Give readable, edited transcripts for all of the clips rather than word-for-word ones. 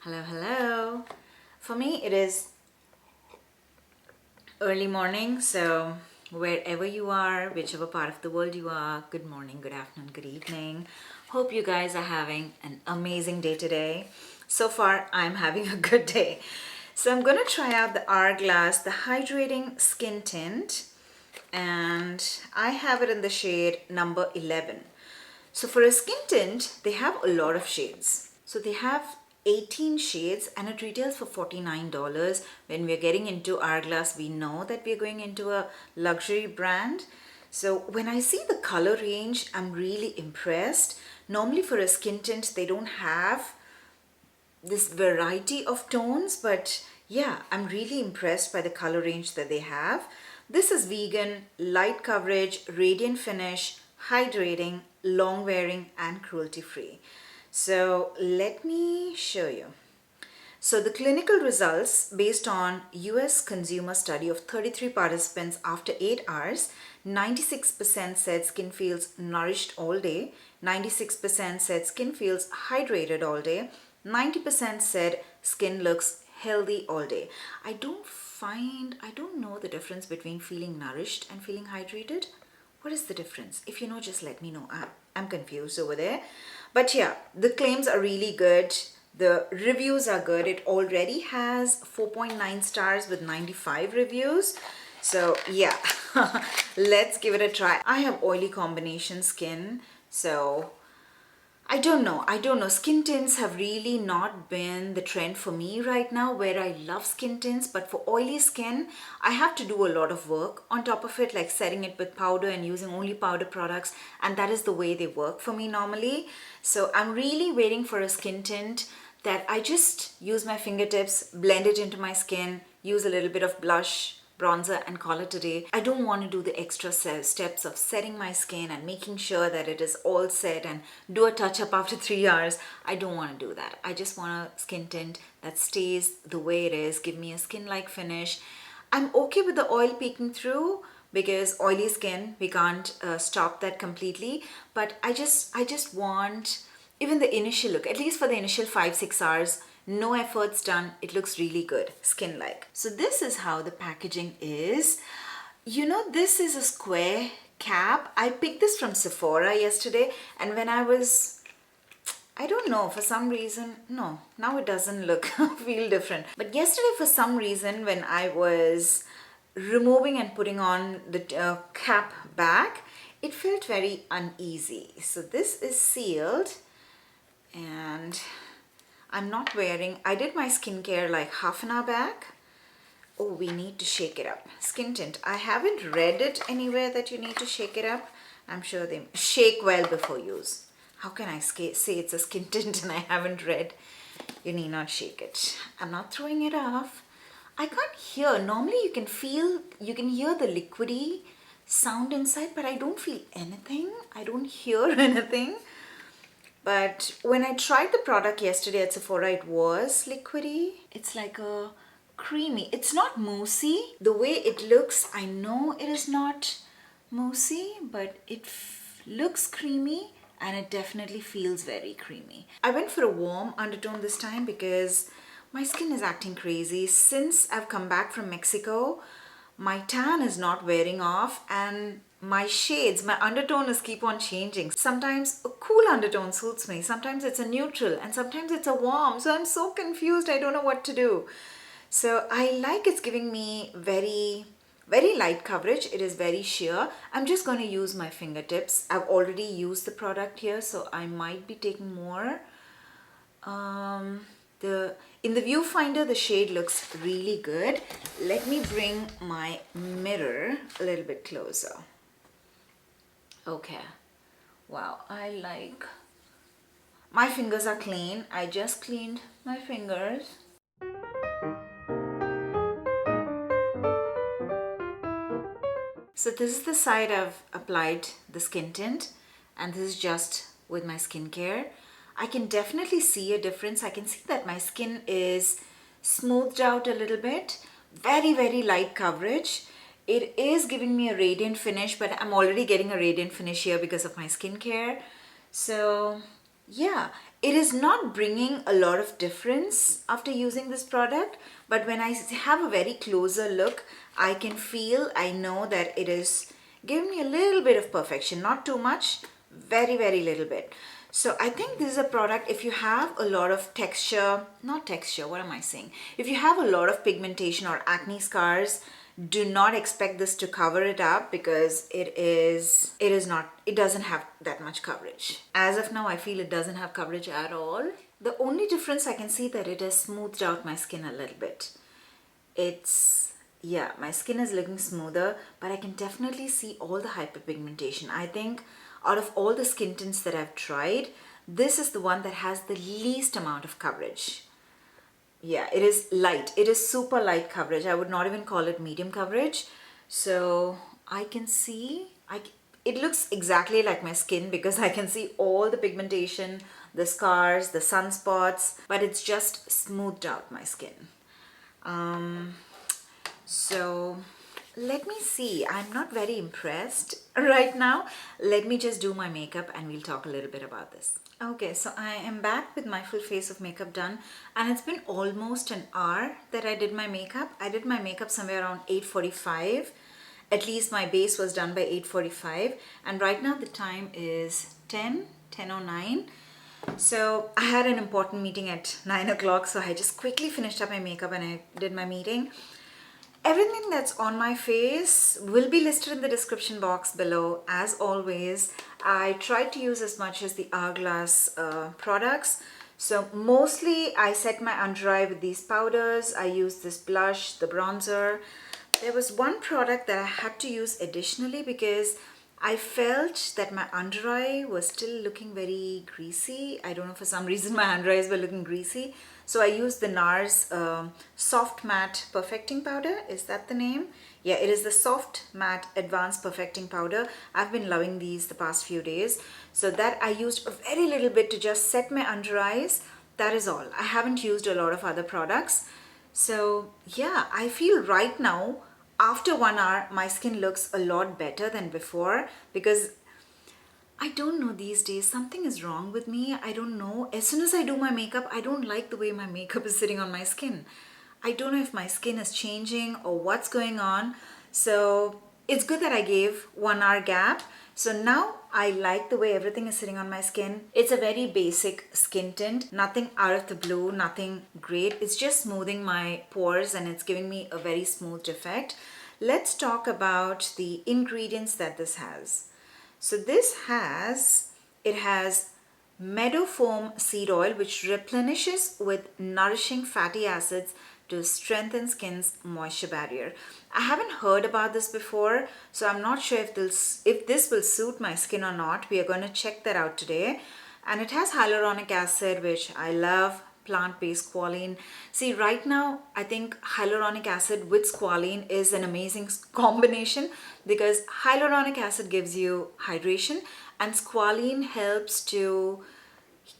Hello, hello. For me, it is early morning, so wherever you are, whichever part of the world you are, good morning, good afternoon, good evening. Hope you guys are having an amazing day today. So far, I'm having a good day. So I'm gonna try out the Hourglass, the Hydrating Skin Tint, and I have it in the shade number 11. So for a skin tint, they have a lot of shades. So they have 18 shades and it retails for $49. When we're getting into Hourglass, we know that we're going into a luxury brand. So when I see the color range, I'm really impressed. Normally for a skin tint, they don't have this variety of tones, but yeah, I'm really impressed by the color range that they have. This is vegan, light coverage, radiant finish, hydrating, long wearing, and cruelty free. So let me show you. So the clinical results based on US consumer study of 33 participants after 8 hours, 96% said skin feels nourished all day, 96% said skin feels hydrated all day, 90% said skin looks healthy all day. I don't know the difference between feeling nourished and feeling hydrated. What is the difference? If you know, just let me know. I'm confused over there. But yeah, the claims are really good. The reviews are good. It already has 4.9 stars with 95 reviews. So yeah, let's give it a try. I have oily combination skin, so I don't know. Skin tints have really not been the trend for me right now, where I love skin tints, but for oily skin, I have to do a lot of work on top of it, like setting it with powder and using only powder products, and that is the way they work for me normally. So I'm really waiting for a skin tint that I just use my fingertips, blend it into my skin, use a little bit of blush, bronzer, and call it a day. I don't want to do the extra steps of setting my skin and making sure that it is all set and do a touch up after 3 hours. I don't want to do that. I just want a skin tint that stays the way it is, give me a skin-like finish. I'm okay with the oil peeking through because oily skin, we can't stop that completely, but I just want even the initial look, at least for the initial 5-6 hours, no efforts done, it looks really good, skin like. So this is how the packaging is. You know, this is a square cap. I picked this from Sephora yesterday, and when I don't know, for some reason, no, now it doesn't look, feel different. But yesterday, for some reason, when I was removing and putting on the cap back, it felt very uneasy. So this is sealed, and I'm not wearing, I did my skincare like half an hour back. Oh, we need to shake it up. Skin tint. I haven't read it anywhere that you need to shake it up. I'm sure they shake well before use. How can I say it's a skin tint and I haven't read? You need not shake it. I'm not throwing it off. I can't hear. Normally you can hear the liquidy sound inside, but I don't feel anything. I don't hear anything. But when I tried the product yesterday at Sephora, it was liquidy. It's like a creamy. It's not moussey. The way it looks, I know it is not moussey, but it looks creamy and it definitely feels very creamy. I went for a warm undertone this time because my skin is acting crazy. Since I've come back from Mexico, my tan is not wearing off and my shades, my undertones keep on changing. Sometimes a cool undertone suits me, sometimes it's a neutral, and sometimes it's a warm. So I'm so confused, I don't know what to do. So I like it's giving me very light coverage. It is very sheer. I'm just going to use my fingertips. I've already used the product here, so I might be taking more. In the viewfinder, the shade looks really good. Let me bring my mirror a little bit closer. Okay. Wow, my fingers are clean. I just cleaned my fingers. So this is the side I've applied the skin tint, and this is just with my skincare. I can definitely see a difference. I can see that my skin is smoothed out a little bit. Very light coverage. It is giving me a radiant finish, but I'm already getting a radiant finish here because of my skincare. So Yeah, it is not bringing a lot of difference after using this product, but when I have a very closer look, I know that it is giving me a little bit of perfection, not too much, very, very little bit. So I think this is a product, if you have a lot of texture, not texture, what am I saying? If you have a lot of pigmentation or acne scars, do not expect this to cover it up, because it doesn't have that much coverage. As of now, I feel it doesn't have coverage at all. The only difference I can see that it has smoothed out my skin a little bit. It's, yeah, my skin is looking smoother, but I can definitely see all the hyperpigmentation. I think out of all the skin tints that I've tried, this is the one that has the least amount of coverage. Yeah, it is light. It is super light coverage. I would not even call it medium coverage. So I can see, it looks exactly like my skin, because I can see all the pigmentation, the scars, the sunspots, but it's just smoothed out my skin. So let me see. I'm not very impressed right now. Let me just do my makeup and we'll talk a little bit about this. Okay, so I am back with my full face of makeup done, and it's been almost an hour that I did my makeup. I did my makeup somewhere around 8:45. At least my base was done by 8:45, and right now the time is 10:09. So I had an important meeting at 9 o'clock, so I just quickly finished up my makeup and I did my meeting. Everything that's on my face will be listed in the description box below. As always, I tried to use as much as the Hourglass products. So mostly I set my under eye with these powders. I used this blush, the bronzer. There was one product that I had to use additionally because I felt that my under eye was still looking very greasy. I don't know, for some reason my under eyes were looking greasy. So I used the NARS Soft Matte Perfecting Powder. Is that the name? Yeah, it is the Soft Matte Advanced Perfecting Powder. I've been loving these the past few days. So that I used a very little bit to just set my under eyes. That is all. I haven't used a lot of other products. So yeah, I feel right now, after 1 hour, my skin looks a lot better than before, because I don't know, these days something is wrong with me. I don't know. As soon as I do my makeup, I don't like the way my makeup is sitting on my skin. I don't know if my skin is changing or what's going on. So it's good that I gave 1 hour gap. So now I like the way everything is sitting on my skin. It's a very basic skin tint, nothing out of the blue, nothing great. It's just smoothing my pores and it's giving me a very smooth effect. Let's talk about the ingredients that this has. So it has meadow foam seed oil, which replenishes with nourishing fatty acids to strengthen skin's moisture barrier. I haven't heard about this before, so I'm not sure if this will suit my skin or not. We are going to check that out today. And it has hyaluronic acid, which I love, plant-based squalene. See, right now, I think hyaluronic acid with squalene is an amazing combination, because hyaluronic acid gives you hydration and squalene helps to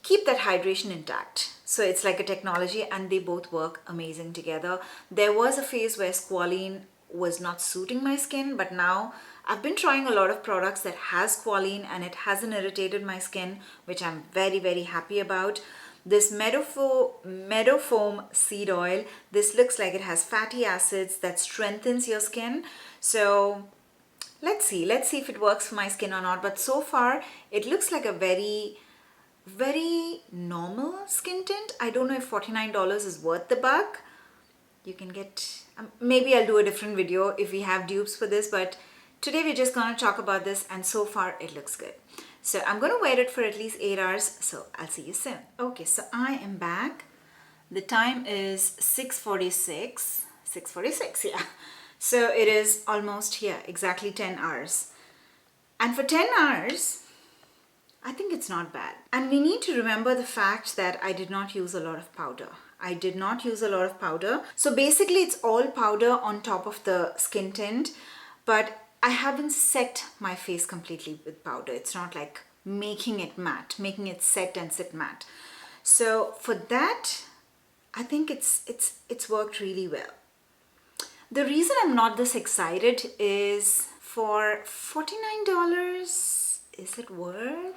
keep that hydration intact. So it's like a technology and they both work amazing together. There was a phase where squalene was not suiting my skin, but now I've been trying a lot of products that has squalene and it hasn't irritated my skin, which I'm very, very happy about. This meadow foam seed oil, this looks like it has fatty acids that strengthens your skin. So let's see if it works for my skin or not. But so far it looks like a very, very normal skin tint. I don't know if $49 is worth the buck. You can get, maybe I'll do a different video if we have dupes for this, but today we're just going to talk about this, and so far it looks good. So I'm going to wear it for at least 8 hours, so I'll see you soon. Okay, so I am back. The time is 6:46. 6:46, yeah. So it is almost here, exactly 10 hours. And for 10 hours, I think it's not bad. And we need to remember the fact that I did not use a lot of powder. So basically it's all powder on top of the skin tint, but I haven't set my face completely with powder. It's not like making it matte, making it set and sit matte. So for that, I think it's worked really well. The reason I'm not this excited is, for $49, is it worth?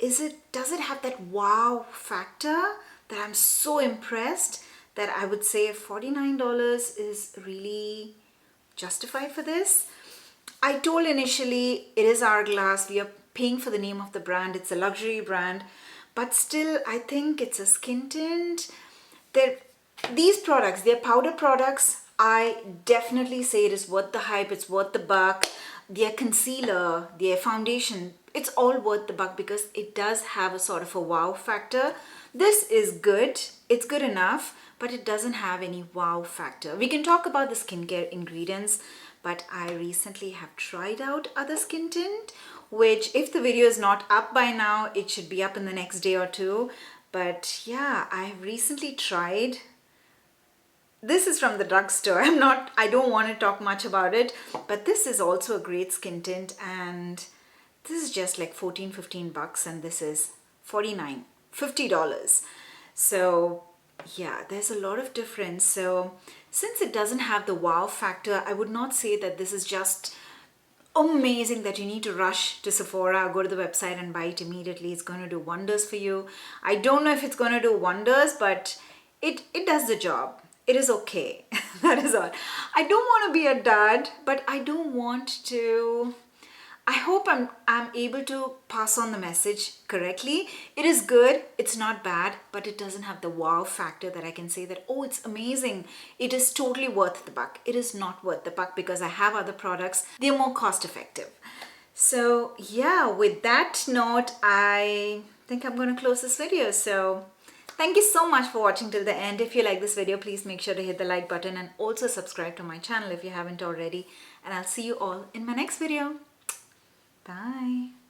does it have that wow factor that I'm so impressed that I would say $49 is really justified for this. I told initially it is Hourglass. We are paying for the name of the brand. It's a luxury brand, but still I think it's a skin tint. They're, these products, they're powder products. I definitely say it is worth the hype. It's worth the buck. Their concealer, their foundation, it's all worth the buck because it does have a sort of a wow factor. This is good. It's good enough, but it doesn't have any wow factor. We can talk about the skincare ingredients, but I recently have tried out other skin tint, which if the video is not up by now, it should be up in the next day or two. But yeah, I've recently tried. This is from the drugstore. I don't want to talk much about it, but this is also a great skin tint, and this is just like 14-15 bucks, and this is $50. So yeah, there's a lot of difference. So since it doesn't have the wow factor, I would not say that this is just amazing that you need to rush to Sephora, go to the website and buy it immediately. It's going to do wonders for you. I don't know if it's going to do wonders, but it does the job. It is okay. That is all. I don't want to be a dud, but I don't want to. I hope I'm able to pass on the message correctly. It is good, it's not bad, but it doesn't have the wow factor that I can say that, oh, it's amazing. It is totally worth the buck. It is not worth the buck because I have other products. They're more cost effective. So yeah, with that note, I think I'm going to close this video. So thank you so much for watching till the end. If you like this video, please make sure to hit the like button and also subscribe to my channel if you haven't already. And I'll see you all in my next video. Bye.